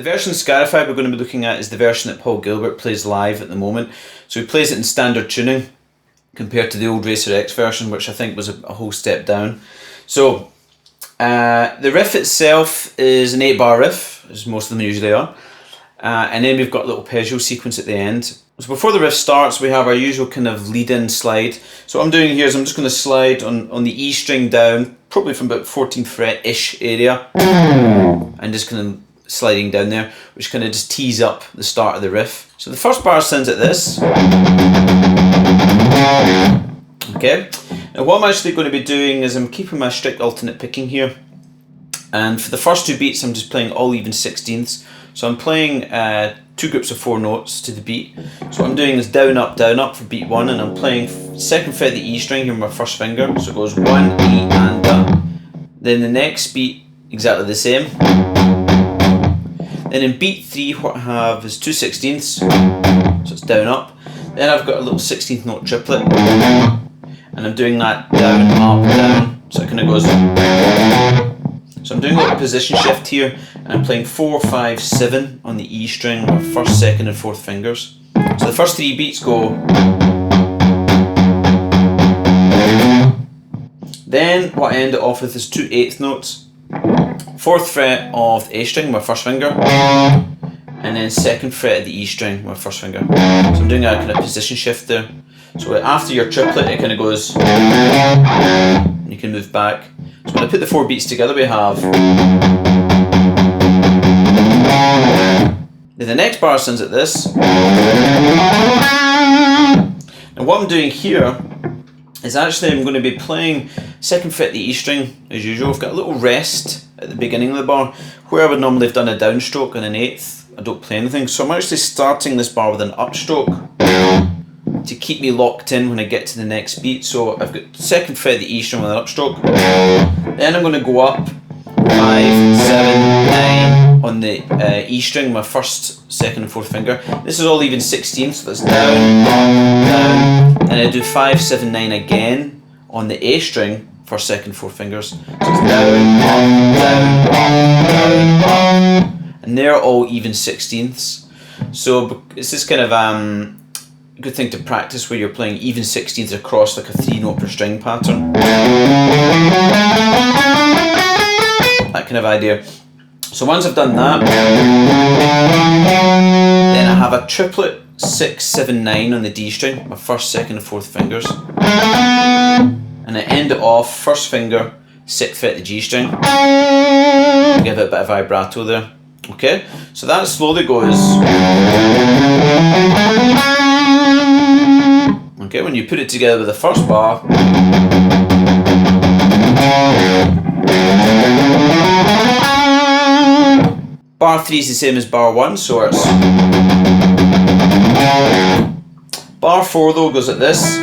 The version Scarified we're going to be looking at is the version that Paul Gilbert plays live at the moment. So he plays it in standard tuning compared to the old Racer X version, which I think was a whole step down. So the riff itself is an 8-bar riff, as most of them usually are. And then we've got a little Peugeot sequence at the end. So before the riff starts, we have our usual kind of lead-in slide. So what I'm doing here is I'm just going to slide on the E string down, probably from about 14th fret-ish area. And just kind of sliding down there, which kind of just tees up the start of the riff. So the first bar sounds like this. Okay. Now what I'm actually going to be doing is I'm keeping my strict alternate picking here. And for the first two beats, I'm just playing all even 16ths. So I'm playing two groups of 4 notes to the beat. So what I'm doing is down, up for beat 1, and I'm playing 2nd fret of the E string here with my first finger. So it goes 1, E, and up. Then the next beat, exactly the same. Then in beat 3, what I have is 2 16ths, so it's down, up. Then I've got a little 16th note triplet, and I'm doing that down, up, down. So it kind of goes. So I'm doing a little position shift here, and I'm playing 4, 5, 7 on the E string with 1st, 2nd, and 4th fingers. So the first 3 beats go. Then what I end it off with is 2 8th notes. 4th fret of the A string with my first finger, and then 2nd fret of the E string with my first finger. So I'm doing a kind of position shift there. So after your triplet, it kind of goes, and you can move back. So when I put the 4 beats together, we have. Then the next bar sounds like this. And what I'm doing here is actually I'm going to be playing 2nd fret the E string as usual. I've got a little rest at the beginning of the bar where I would normally have done a downstroke and an 8th. I don't play anything, so I'm actually starting this bar with an upstroke to keep me locked in when I get to the next beat. So I've got 2nd fret the E string with an upstroke. Then I'm going to go up 5, 7, 9 on the E string, my 1st, 2nd, and 4th finger. This is all even 16th, so that's down, up, down. And I do 5, 7, 9 again on the A string, 1st, 2nd, 4th fingers. So it's down, up, down, up, down, up. And they're all even 16ths. So it's this kind of good thing to practice where you're playing even 16ths across like a 3-note per string pattern. That kind of idea. So once I've done that, then I have a triplet 6, 7, 9 on the D string, my 1st, 2nd, and 4th fingers. And I end it off 1st finger, 6th fret the G string. Give it a bit of vibrato there. Okay, so that slowly goes. Okay, when you put it together with the first bar. Bar 3 is the same as bar 1, so it's. Bar 4 though goes like this.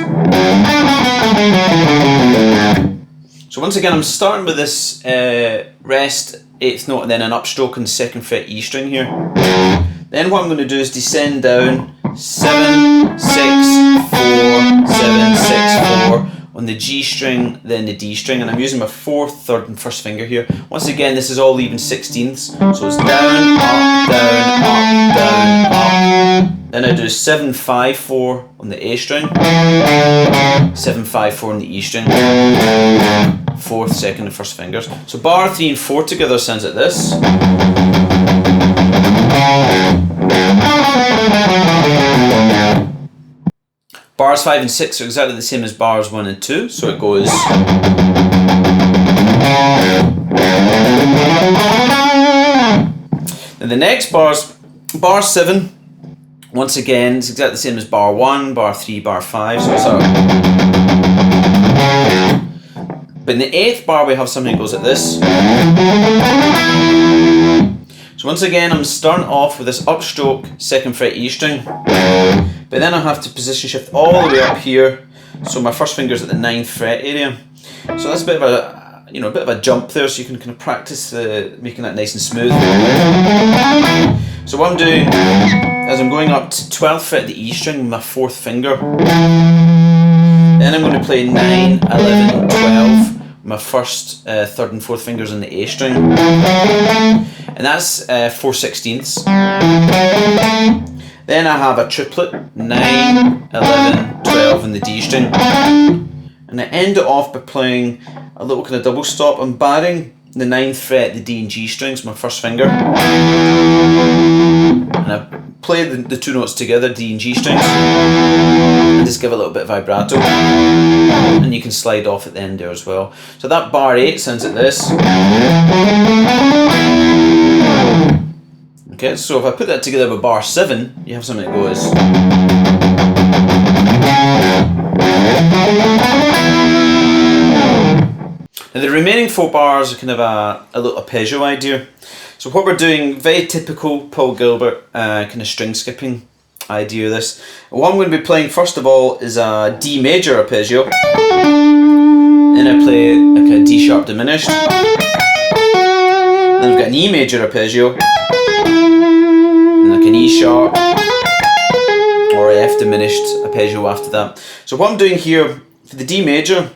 So once again I'm starting with this rest 8th note and then an upstroke on the 2nd fret E string here. Then what I'm going to do is descend down 7, 6, 4, 7, 6, 4 on the G string, then the D string, and I'm using my 4th, 3rd, and 1st finger here. Once again, this is all even 16ths, so it's down, up, down, up, down, up. Then I do 7, 5, 4 on the A string, 7, 5, 4 on the E string, 4th, 2nd, and 1st fingers. So bar 3 and 4 together sounds like this. Bars 5 and 6 are exactly the same as bars 1 and 2, so it goes. Then the next bars, bar 7, once again, it's exactly the same as bar 1, bar 3, bar 5, so it's a. But in the 8th bar we have something that goes like this. So once again I'm starting off with this upstroke 2nd fret E string, but then I have to position shift all the way up here, so my first finger's at the 9th fret area. So that's a bit of a, a bit of a jump there, so you can kind of practice making that nice and smooth. So what I'm doing is I'm going up to 12th fret the E string with my 4th finger. Then I'm going to play 9, 11, 12. my first 3rd and 4th fingers on the A string, and that's 4/16. Then I have a triplet, 9, 11, 12 on the D string, and I end it off by playing a little kind of double stop. I'm barring the 9th fret, the D and G strings, my first finger, and I play the 2 notes together, D and G strings, and just give a little bit of vibrato, and you can slide off at the end there as well. So that bar 8 sounds like this. Okay, so if I put that together with bar 7, you have something that goes. Now the remaining 4 bars are kind of a little arpeggio idea. So what we're doing, very typical Paul Gilbert kind of string skipping idea of this. What I'm going to be playing first of all is a D major arpeggio. Then I play like a D sharp diminished. Then I've got an E major arpeggio. And like an E sharp or a F diminished arpeggio after that. So what I'm doing here for the D major,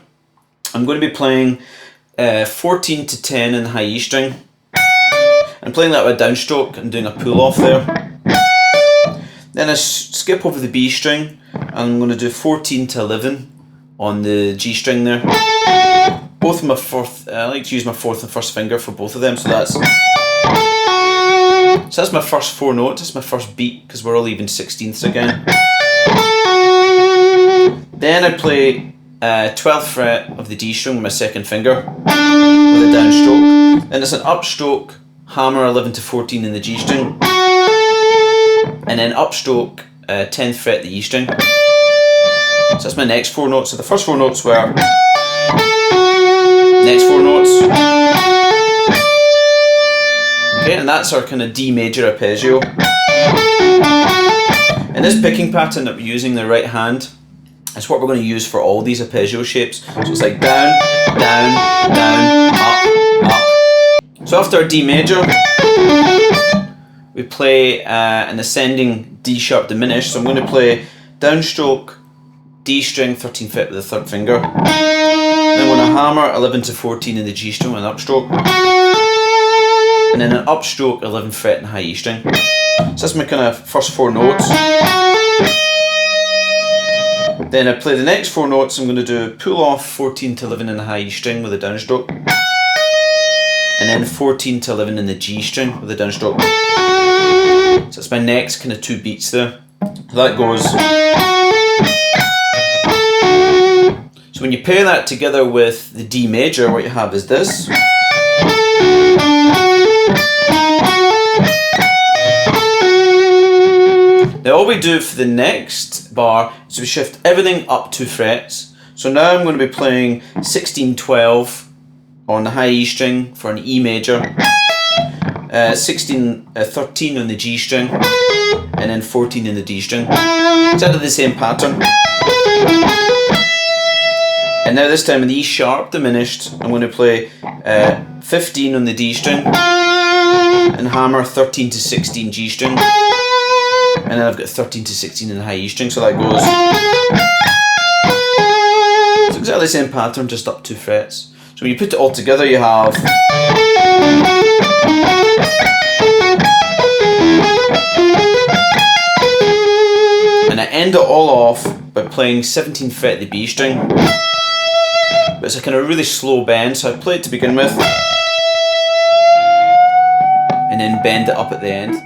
I'm going to be playing 14 to 10 in the high E string. I'm playing that with a downstroke and doing a pull off there. Then I skip over the B string and I'm going to do 14 to 11 on the G string there. Both my 4th, I like to use my 4th and 1st finger for both of them, so that's my first 4 notes, that's my first beat, because we're all even 16ths again. Then I play 12th fret of the D string with my 2nd finger with a downstroke. Then it's an upstroke, hammer 11 to 14 in the G string, and then upstroke 10th fret the E string. So that's my next 4 notes. So the first 4 notes were next 4 notes. Okay, and that's our kind of D major arpeggio. And this picking pattern that we're using, the right hand, is what we're going to use for all these arpeggio shapes. So it's like down, down, down, up, up. So after our D major, we play an ascending D sharp diminished. So I'm going to play downstroke, D string, 13th fret with the 3rd finger. Then I'm going to hammer 11 to 14 in the G string with an upstroke. And then an upstroke 11th fret in high E string. So that's my kind of first 4 notes. Then I play the next 4 notes. I'm going to do pull off 14 to 11 in the high E string with a downstroke. And then 14 to 11 in the G string with a downstroke. So that's my next kind of 2 beats there. So that goes. So when you pair that together with the D major, what you have is this. Now all we do for the next bar is we shift everything up 2 frets. So now I'm going to be playing 16-12 on the high E string for an E major, 16-13 on the G string, and then 14 in the D string. Exactly the same pattern. And now this time in the E sharp diminished, I'm going to play 15 on the D string and hammer 13 to 16 G string. And then I've got 13 to 16 in the high E string, so that goes. It's exactly the same pattern, just up 2 frets. So when you put it all together, you have. And I end it all off by playing 17th fret the B string. But it's a kind of really slow bend, so I play it to begin with. And then bend it up at the end.